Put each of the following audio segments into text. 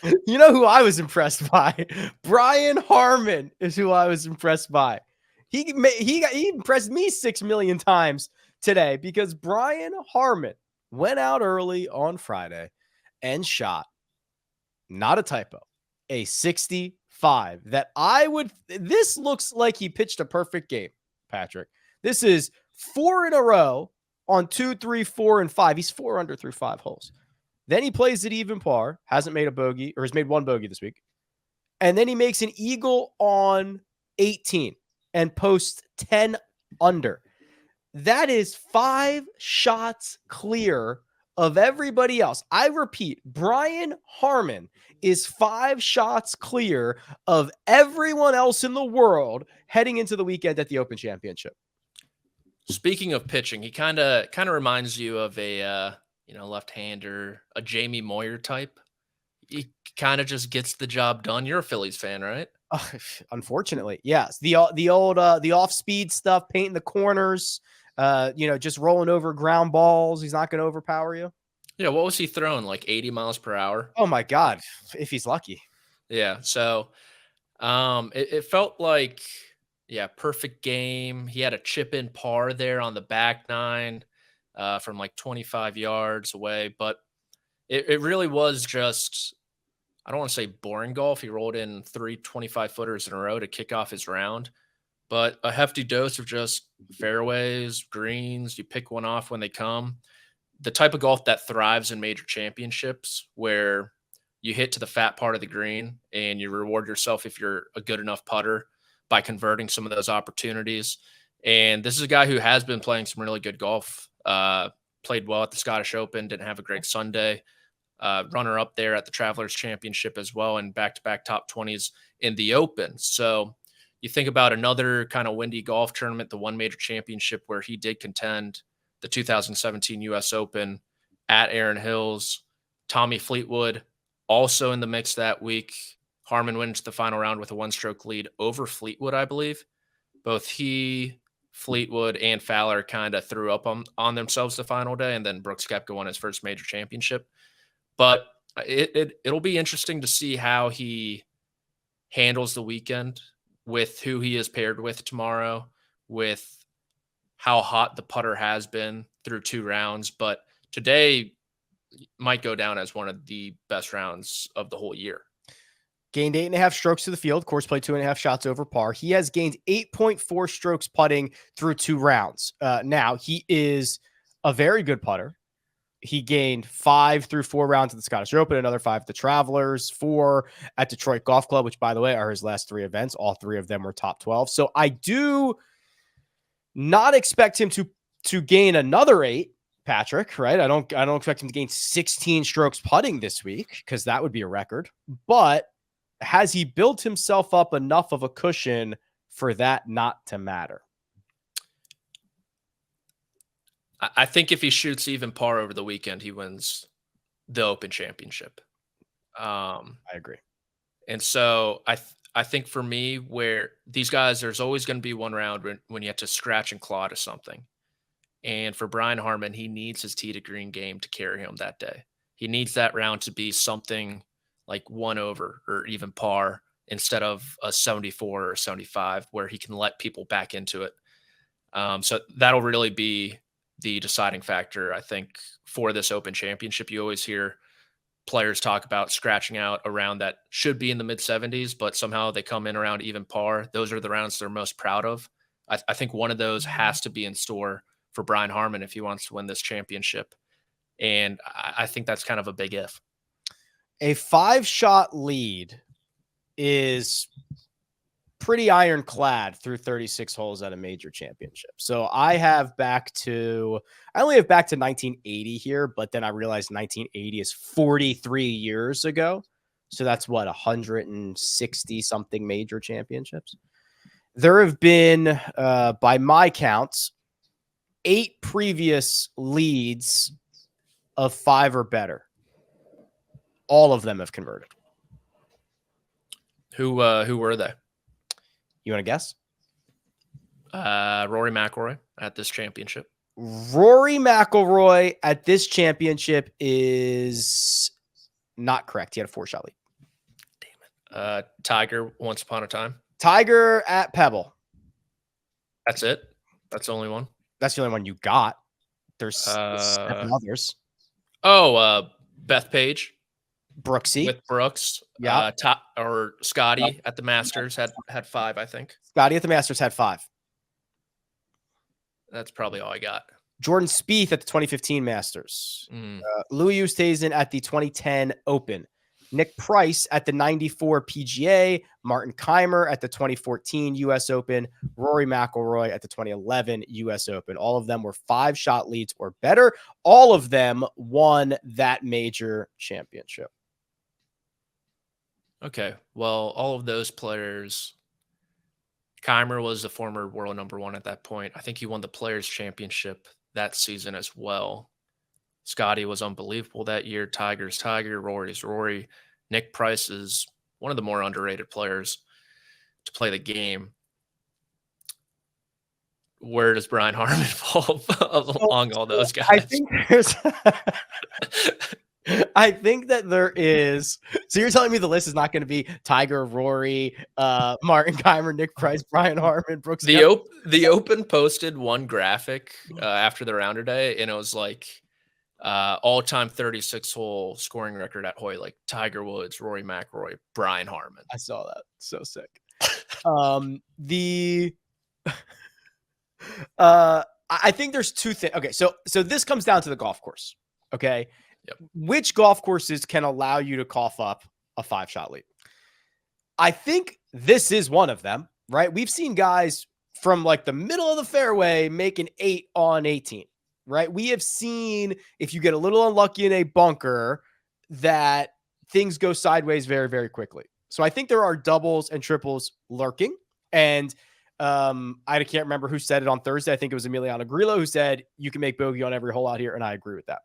You know who I was impressed by? Brian Harman is who I was impressed by. He impressed me 6 million times today because Brian Harman went out early on Friday and shot, not a typo, a 65 that this looks like he pitched a perfect game, Patrick. This is 4 in a row on 2, 3, 4, and 5. He's 4 under through 5 holes. Then he plays at even par, hasn't made a bogey, or has made one bogey this week. And then he makes an eagle on 18 and posts 10 under. That is 5 shots clear of everybody else. I repeat, Brian Harman is 5 shots clear of everyone else in the world heading into the weekend at the Open Championship. Speaking of pitching, he kind of reminds you of a left-hander, a Jamie Moyer type. He kind of just gets the job done. You're a Phillies fan, right? Unfortunately, yes. The off-speed stuff, painting the corners, just rolling over ground balls. He's not going to overpower you. Yeah, what was he throwing? Like 80 miles per hour? Oh my God, if he's lucky. Yeah, so it felt like, perfect game. He had a chip-in par there on the back nine from like 25 yards away, but it really was just, I don't want to say boring golf. He rolled in 3 25-footers in a row to kick off his round, but a hefty dose of just fairways, greens. You pick one off when they come. The type of golf that thrives in major championships where you hit to the fat part of the green and you reward yourself if you're a good enough putter by converting some of those opportunities. And this is a guy who has been playing some really good golf, played well at the Scottish Open, didn't have a great Sunday. Runner up there at the Travelers Championship as well, and back-to-back top 20s in the Open. So you think about another kind of windy golf tournament, the one major championship where he did contend, the 2017 U.S. Open at Erin Hills. Tommy Fleetwood also in the mix that week. Harman wins the final round with a one-stroke lead over Fleetwood, I believe. Both he, Fleetwood, and Fowler kind of threw up on themselves the final day, and then Brooks Koepka won his first major championship. But it'll be interesting to see how he handles the weekend with who he is paired with tomorrow, with how hot the putter has been through 2 rounds. But today might go down as one of the best rounds of the whole year. Gained 8.5 strokes to the field. Course played 2.5 shots over par. He has gained 8.4 strokes putting through 2 rounds. Now, he is a very good putter. He gained 5 through 4 rounds at the Scottish Open, another 5 at the Travelers, 4 at Detroit Golf Club, which, by the way, are his last 3 events. All 3 of them were top 12. So I do not expect him to gain another 8, Patrick, right? I don't expect him to gain 16 strokes putting this week because that would be a record. But has he built himself up enough of a cushion for that not to matter? I think if he shoots even par over the weekend, he wins the Open Championship. I agree. And so I think for me, where these guys, there's always going to be one round when you have to scratch and claw to something. And for Brian Harman, he needs his tee to green game to carry him that day. He needs that round to be something like 1 over or even par instead of a 74 or 75 where he can let people back into it. So that'll really be the deciding factor, I think, for this Open Championship. You always hear players talk about scratching out a round that should be in the mid-70s, but somehow they come in around even par. Those are the rounds they're most proud of. I think one of those has to be in store for Brian Harman if he wants to win this championship. And I think that's kind of a big if. A 5-shot lead is pretty ironclad through 36 holes at a major championship. So I only have back to 1980 here, but then I realized 1980 is 43 years ago. So that's what, 160 something major championships. There have been, by my counts, 8 previous leads of 5 or better. All of them have converted. Who were they? You want to guess? Rory McIlroy at this championship. Rory McIlroy at this championship is not correct. He had a 4-shot lead. Tiger, Once Upon a Time. Tiger at Pebble. That's it. That's the only one. That's the only one you got. There's 7 others. Beth Page. Brooksy. With Brooks. Yeah. Or Scotty at the Masters had 5, I think. Scotty at the Masters had 5. That's probably all I got. Jordan Spieth at the 2015 Masters. Louis Oosthuizen at the 2010 Open. Nick Price at the 94 PGA. Martin Keimer at the 2014 U.S. Open. Rory McIlroy at the 2011 U.S. Open. All of them were 5-shot leads or better. All of them won that major championship. Okay. Well, all of those players, Keimer was the former world #1 at that point. I think he won the Players' Championship that season as well. Scotty was unbelievable that year. Tiger's Tiger. Rory's Rory. Nick Price is one of the more underrated players to play the game. Where does Brian Harman fall along all those guys? I think there's... I think that there is. So you're telling me the list is not going to be Tiger, Rory, Martin Keimer, Nick Price, Brian Harman, Brooks. The Open posted one graphic after the rounder day, and it was like all-time 36-hole scoring record at Hoy, like Tiger Woods, Rory McIlroy, Brian Harman. I saw that. So sick. I think there's 2 things. Okay, so this comes down to the golf course. Okay. Yep. Which golf courses can allow you to cough up a 5-shot lead? I think this is one of them, right? We've seen guys from like the middle of the fairway making 8 on 18, right? We have seen, if you get a little unlucky in a bunker, that things go sideways very, very quickly. So I think there are doubles and triples lurking. And I can't remember who said it on Thursday. I think it was Emiliano Grillo who said you can make bogey on every hole out here. And I agree with that.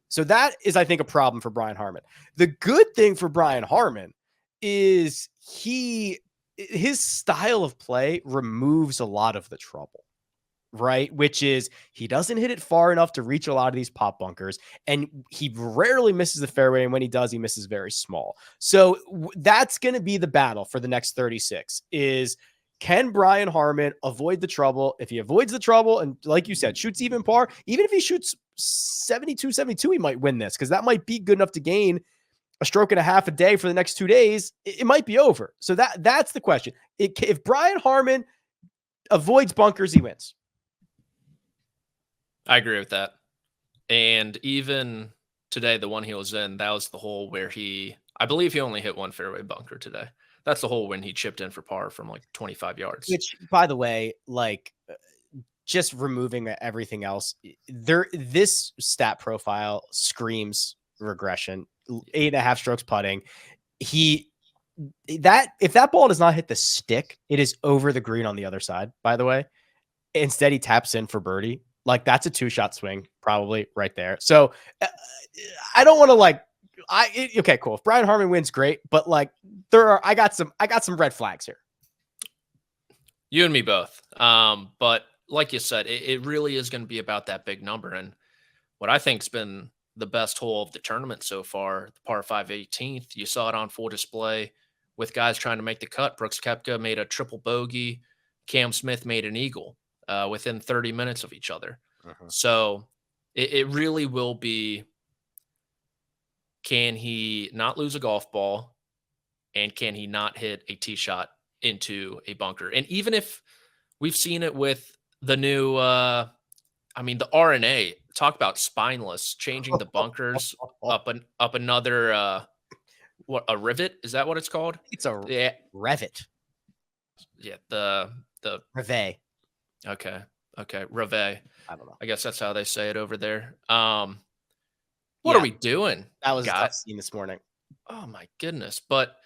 So that is, I think, a problem for Brian Harman. The good thing for Brian Harman is his style of play removes a lot of the trouble, right? Which is he doesn't hit it far enough to reach a lot of these pop bunkers, and he rarely misses the fairway, and when he does, he misses very small. So that's going to be the battle for the next 36 is, can Brian Harman avoid the trouble? If he avoids the trouble and, like you said, shoots even par, even if he shoots 72, he might win this, because that might be good enough to gain a stroke and a half a day for the next 2 days. It might be over. So that's the question. If Brian Harman avoids bunkers, he wins. I agree with that. And even today, the one he was in, that was the hole where I believe he only hit one fairway bunker today. That's the hole when he chipped in for par from like 25 yards. Which, by the way, like just removing everything else, this stat profile screams regression. 8.5 strokes putting. If that ball does not hit the stick, it is over the green on the other side, by the way. Instead, he taps in for birdie. Like, that's a 2-shot swing, probably right there. So I don't want to okay, cool. If Brian Harman wins, great. But like, I got some red flags here. You and me both. But like you said, it really is going to be about that big number. And what I think's been the best hole of the tournament so far, the par 5 18th, you saw it on full display with guys trying to make the cut. Brooks Koepka made a triple bogey. Cam Smith made an eagle within 30 minutes of each other. So it really will be, can he not lose a golf ball, and can he not hit a tee shot into a bunker? And even if we've seen it with the new, the RNA, talk about spineless, changing the bunkers up another, a rivet? Is that what it's called? It's a revet. Yeah, the revet. Okay, revet. I don't know. I guess that's how they say it over there. What are we doing? That was a tough scene this morning. Oh my goodness! But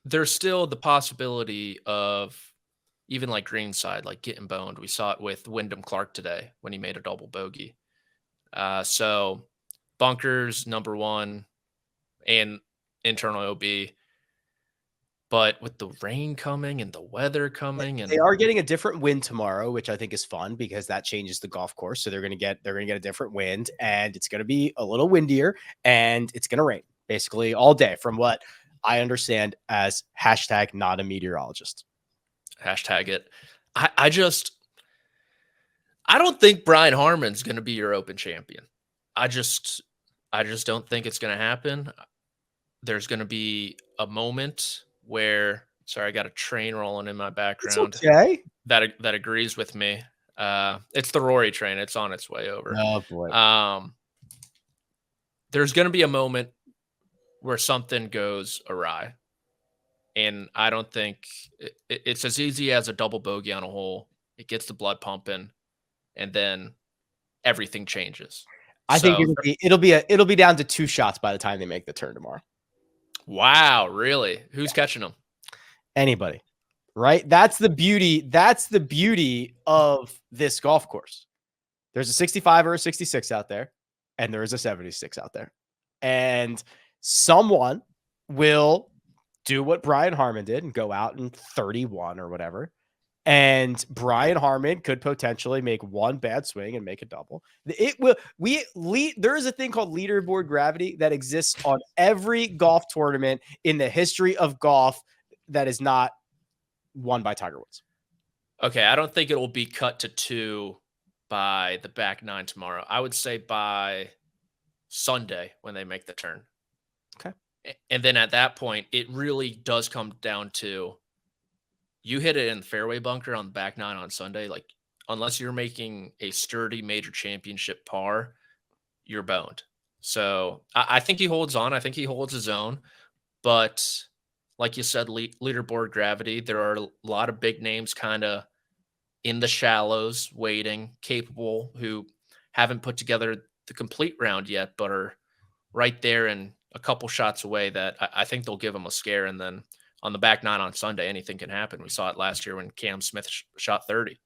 there's still the possibility of even like greenside, like getting boned. We saw it with Wyndham Clark today when he made a double bogey. So bunkers, number one, and internal OB. But with the rain coming and the weather coming, and they are getting a different wind tomorrow, which I think is fun because that changes the golf course. So they're going to get a different wind, and it's going to be a little windier, and it's going to rain basically all day from what I understand as hashtag not a meteorologist. Hashtag it. I don't think Brian Harman's going to be your Open champion. I just don't think it's going to happen. There's going to be a moment where, sorry, I got a train rolling in my background. It's okay. That agrees with me. It's the Rory train. It's on its way over. Oh boy. There's going to be a moment where something goes awry. And I don't think it's as easy as a double bogey on a hole. It gets the blood pumping, and then everything changes. I think it'll be down to 2 shots by the time they make the turn tomorrow. Wow, really? Who's catching them? Anybody, right? That's the beauty. That's the beauty of this golf course. There's a 65 or a 66 out there, and there is a 76 out there, and someone will do what Brian Harman did and go out in 31 or whatever. And Brian Harman could potentially make one bad swing and make a double. It will. There is a thing called leaderboard gravity that exists on every golf tournament in the history of golf that is not won by Tiger Woods. Okay, I don't think it will be cut to 2 by the back 9 tomorrow. I would say by Sunday when they make the turn. Okay. And then at that point, it really does come down to, you hit it in the fairway bunker on the back 9 on Sunday. Like, unless you're making a sturdy major championship par, you're boned. So I think he holds on. I think he holds his own. But like you said, leaderboard gravity, there are a lot of big names kind of in the shallows, waiting, capable, who haven't put together the complete round yet, but are right there and a couple shots away that I think they'll give them a scare. And then on the back 9 on Sunday, anything can happen. We saw it last year when Cam Smith shot 30.